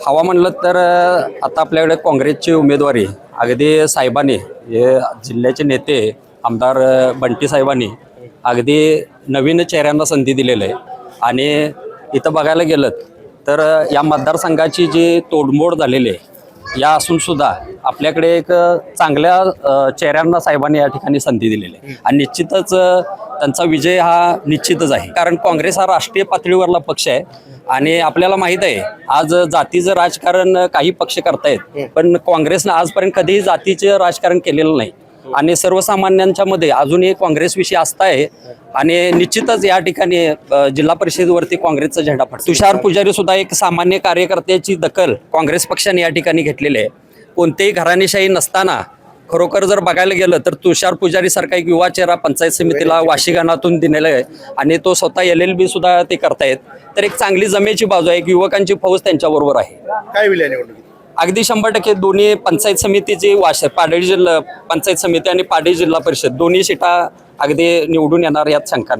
हवा म्हणलं तर आता आपल्याकडे काँग्रेसची उमेदवारी अगदी साहेबांनी हे जिल्ह्याचे नेते आमदार बंटी साहेबांनी अगदी नवीन चेहऱ्यांना संधी दिलेली आहे आणि इथं बघायला गेलं तर या मतदारसंघाची जी तोडमोड झालेली आहे या असून सुद्धा आपल्याकडे एक चांगल्या चेहऱ्यांना साहेबांनी या ठिकाणी संधी दिलेली आहे आणि निश्चितच त्यांचा विजय हा निश्चितच आहे. कारण काँग्रेस हा राष्ट्रीय पातळीवरला पक्ष आहे आणि आपल्याला माहित आहे आज जातीचं राजकारण काही पक्ष करतायत पण काँग्रेसनं आजपर्यंत कधीही जातीचे राजकारण केलेलं नाही आणि सर्वसामान्यांच्या मध्ये अजूनही काँग्रेसविषयी आस्था आहे आणि निश्चितच या ठिकाणी जिल्हा परिषदेवरती काँग्रेसचा झेंडा फडकतो. तुषार पुजारी सुद्धा एक सामान्य कार्यकर्त्याची दखल काँग्रेस पक्षाने या ठिकाणी घेतलेली आहे. कोणतेही घराणेशाही नसताना खरोखर जर बघायला गेलं तर तुषार पुजारी सारखा एक युवा चेहरा पंचायत समितीला वाशिगानातून दिलेला आहे आणि तो स्वतः LLB सुद्धा ते करतायत. तर एक चांगली जमेची बाजू आहे, एक युवकांची फौज त्यांच्याबरोबर आहे. काय होईल या निवडणुकीत? अगदी 100% दोन्ही पंचायत समितीची पाडळी जिल्हा पंचायत समिती आणि पाडळी जिल्हा परिषद दोन्ही सीटा अगदी निवडून येणार यात शंका नाही.